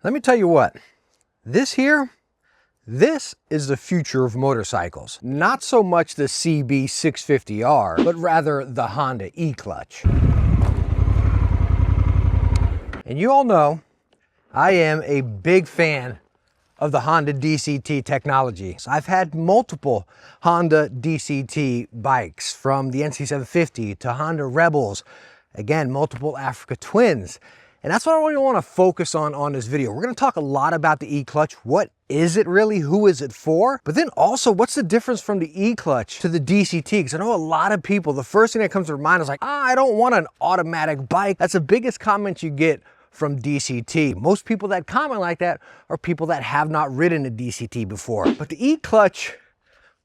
Let me tell you what, this is the future of motorcycles. Not so much the CB650R, but rather the Honda eclutch. And you all know, I am a big fan of the Honda DCT technology. So I've had multiple Honda DCT bikes, from the NC750 to Honda Rebels, again, multiple Africa Twins. And that's what I really want to focus on this video. We're going to talk a lot about the eclutch. What is it really? Who is it for? But then also, what's the difference from the eclutch to the DCT? Because I know a lot of people, the first thing that comes to their mind is like, I don't want an automatic bike. That's the biggest comment you get from DCT. Most people that comment like that are people that have not ridden a DCT before. But the eclutch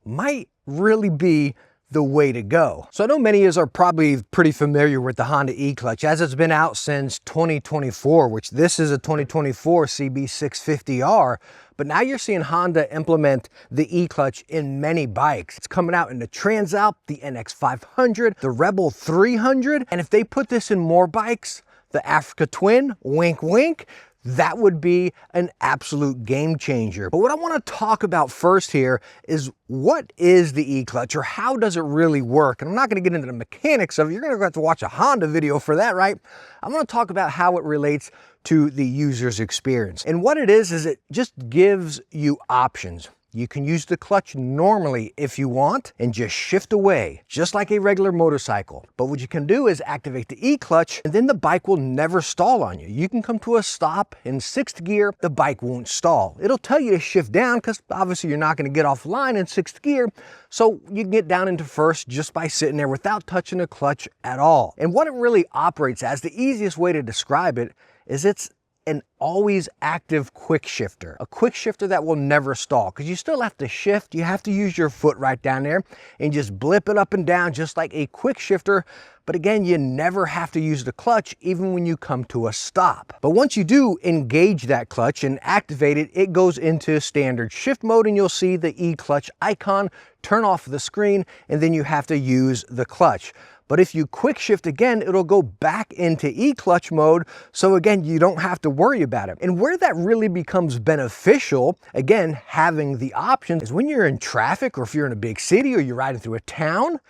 might really be the way to go. So I know many of us are probably pretty familiar with the Honda eclutch, as it's been out since 2024, which this is a 2024 CB650R. But now you're seeing Honda implement the eclutch in many bikes. It's coming out in the Transalp, the NX500, the Rebel 300. And if they put this in more bikes, the Africa Twin, wink, wink, that would be an absolute game changer. But what I want to talk about first here is, what is the eclutch, or how does it really work? And I'm not going to get into the mechanics of it. You're going to have to watch a Honda video for that, right? I'm going to talk about how it relates to the user's experience. And what it is it just gives you options. You can use the clutch normally if you want and just shift away, just like a regular motorcycle. But what you can do is activate the eclutch, and then the bike will never stall on you. You can come to a stop in 6th gear, the bike won't stall. It'll tell you to shift down, because obviously you're not going to get offline in 6th gear. So you can get down into 1st just by sitting there without touching the clutch at all. And what it really operates as, the easiest way to describe it, is it's an always active quick shifter, a quick shifter that will never stall, because you still have to shift. You have to use your foot right down there and just blip it up and down just like a quick shifter. But again, you never have to use the clutch even when you come to a stop. But once you do engage that clutch and activate it, it goes into standard shift mode, and you'll see the eclutch icon turn off the screen, and then you have to use the clutch. But if you quick shift again, it'll go back into eclutch mode. So again, you don't have to worry about it. And where that really becomes beneficial, again, having the option, is when you're in traffic, or if you're in a big city, or you're riding through a town,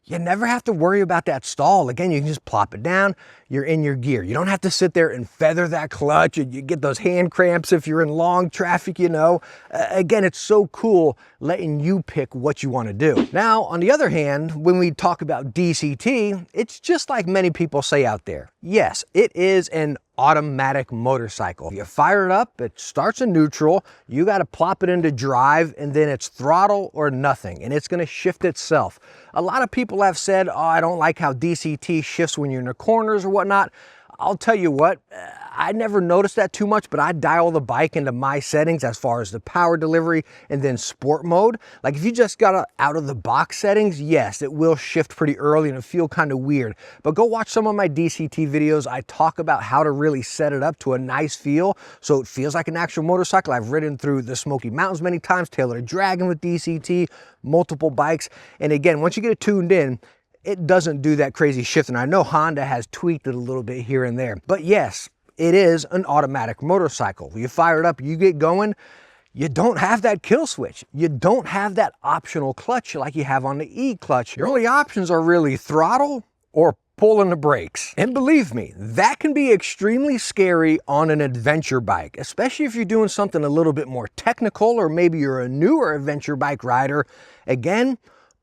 you never have to worry about that stall. Again, you can just plop it down, you're in your gear. You don't have to sit there and feather that clutch, and you get those hand cramps if you're in long traffic, you know. Again, it's so cool letting you pick what you want to do. Now, on the other hand, when we talk about DCT, it's just like many people say out there. Yes, it is an automatic motorcycle. You fire it up, it starts in neutral, you got to plop it into drive, and then it's throttle or nothing, and it's going to shift itself. A lot of people have said, oh, I don't like how DCT shifts when you're in the corners or whatnot. I'll tell you what, I never noticed that too much, but I dial the bike into my settings as far as the power delivery and then sport mode. Like if you just got out of the box settings, yes, it will shift pretty early and it'll feel kind of weird. But go watch some of my DCT videos. I talk about how to really set it up to a nice feel, so it feels like an actual motorcycle. I've ridden through the Smoky Mountains many times, Taylor to Dragon with DCT, multiple bikes. And again, once you get it tuned in, it doesn't do that crazy shifting. I know Honda has tweaked it a little bit here and there, but yes, it is an automatic motorcycle. You fire it up, you get going, you don't have that kill switch. You don't have that optional clutch like you have on the eclutch. Your only options are really throttle or pulling the brakes. And believe me, that can be extremely scary on an adventure bike, especially if you're doing something a little bit more technical, or maybe you're a newer adventure bike rider. Again,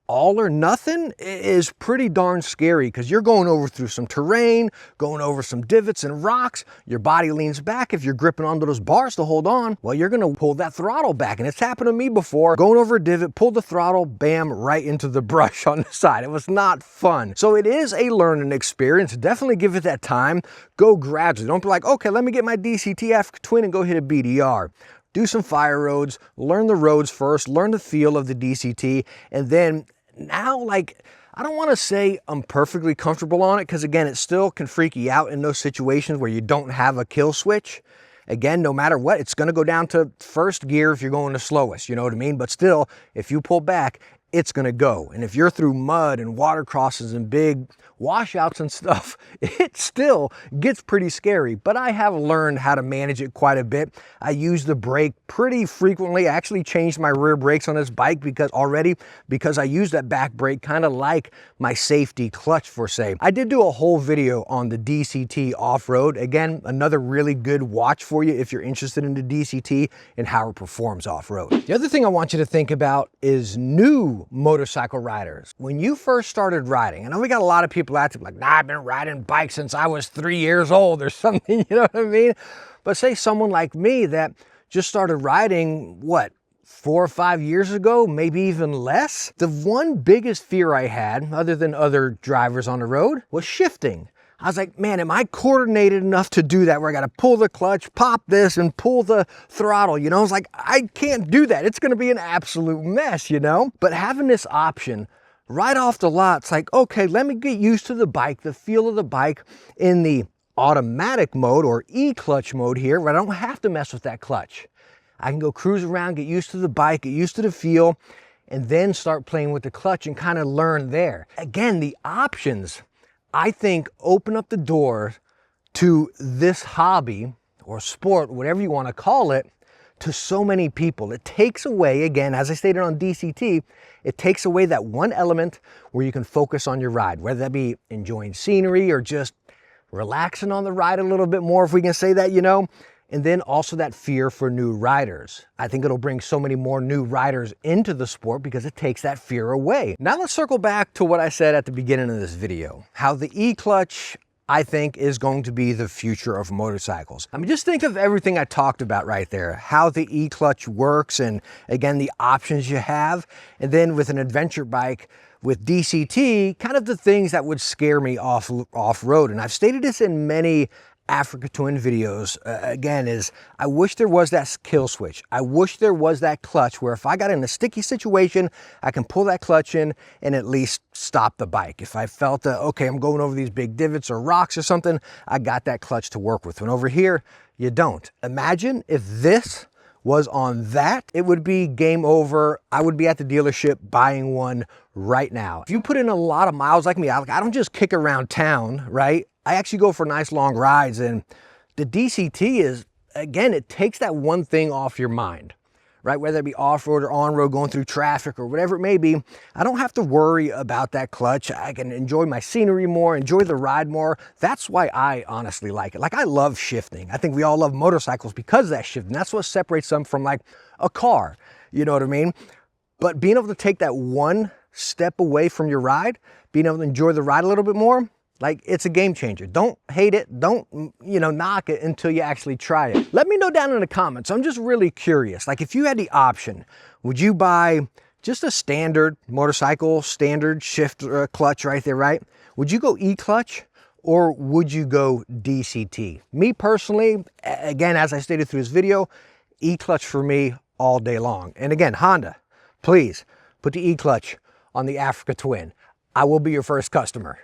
all or nothing is pretty darn scary, because you're going over through some terrain, going over some divots and rocks. Your body leans back. If you're gripping onto those bars to hold on, well, you're going to pull that throttle back. And it's happened to me before. Going over a divot, pulled the throttle, bam, right into the brush on the side. It was not fun. So it is a learning experience. Definitely give it that time. Go gradually. Don't be like, okay, let me get my DCT Africa Twin and go hit a BDR. Do some fire roads, learn the roads first, learn the feel of the DCT, and then now, like, I don't want to say I'm perfectly comfortable on it, because again, it still can freak you out in those situations where you don't have a kill switch. Again, no matter what, it's going to go down to 1st gear if you're going the slowest, you know what I mean? But still, if you pull back, it's going to go. And if you're through mud and water crosses and big washouts and stuff, it still gets pretty scary, but I have learned how to manage it quite a bit. I use the brake pretty frequently. I actually changed my rear brakes on this bike because I use that back brake kind of like my safety clutch for say. I did do a whole video on the DCT off-road. Again, another really good watch for you if you're interested in the DCT and how it performs off-road. The other thing I want you to think about is new motorcycle riders. When you first started riding, I know we got a lot of people out there like, nah, I've been riding bikes since I was 3 years old or something, you know what I mean? But say someone like me that just started riding, what, 4 or 5 years ago, maybe even less? The one biggest fear I had, other than other drivers on the road, was shifting. I was like, man, am I coordinated enough to do that where I got to pull the clutch, pop this, and pull the throttle? You know, it's like, I can't do that. It's going to be an absolute mess, you know? But having this option right off the lot, it's like, okay, let me get used to the bike, the feel of the bike in the automatic mode or eclutch mode here, where I don't have to mess with that clutch. I can go cruise around, get used to the bike, get used to the feel, and then start playing with the clutch and kind of learn there. Again, the options, I think, open up the door to this hobby or sport, whatever you want to call it, to so many people. It takes away, again, as I stated on DCT, it takes away that one element where you can focus on your ride, whether that be enjoying scenery or just relaxing on the ride a little bit more, if we can say that, you know. And then also that fear for new riders. I think it'll bring so many more new riders into the sport because it takes that fear away. Now let's circle back to what I said at the beginning of this video, how the eclutch, I think, is going to be the future of motorcycles. I mean, just think of everything I talked about right there, how the eclutch works and again, the options you have. And then with an adventure bike, with DCT, kind of the things that would scare me off-road. And I've stated this in many Africa Twin videos, again, is I wish there was that kill switch. I wish there was that clutch where if I got in a sticky situation, I can pull that clutch in and at least stop the bike. If I felt that, okay, I'm going over these big divots or rocks or something, I got that clutch to work with. When over here, you don't. Imagine if this was on that, it would be game over. I would be at the dealership buying one right now. If you put in a lot of miles like me, I don't just kick around town, right? I actually go for nice long rides, and the DCT is, again, it takes that one thing off your mind, right? Whether it be off-road or on-road, going through traffic or whatever it may be, I don't have to worry about that clutch. I can enjoy my scenery more, enjoy the ride more. That's why I honestly like it. Like, I love shifting. I think we all love motorcycles because of that shifting. That's what separates them from like a car, you know what I mean? But being able to take that one step away from your ride, being able to enjoy the ride a little bit more, like, it's a game changer. Don't hate it. Don't, you know, knock it until you actually try it. Let me know down in the comments. I'm just really curious. Like, if you had the option, would you buy just a standard motorcycle, standard shift clutch right there, right? Would you go eclutch or would you go DCT? Me personally, again, as I stated through this video, eclutch for me all day long. And again, Honda, please put the eclutch on the Africa Twin. I will be your first customer.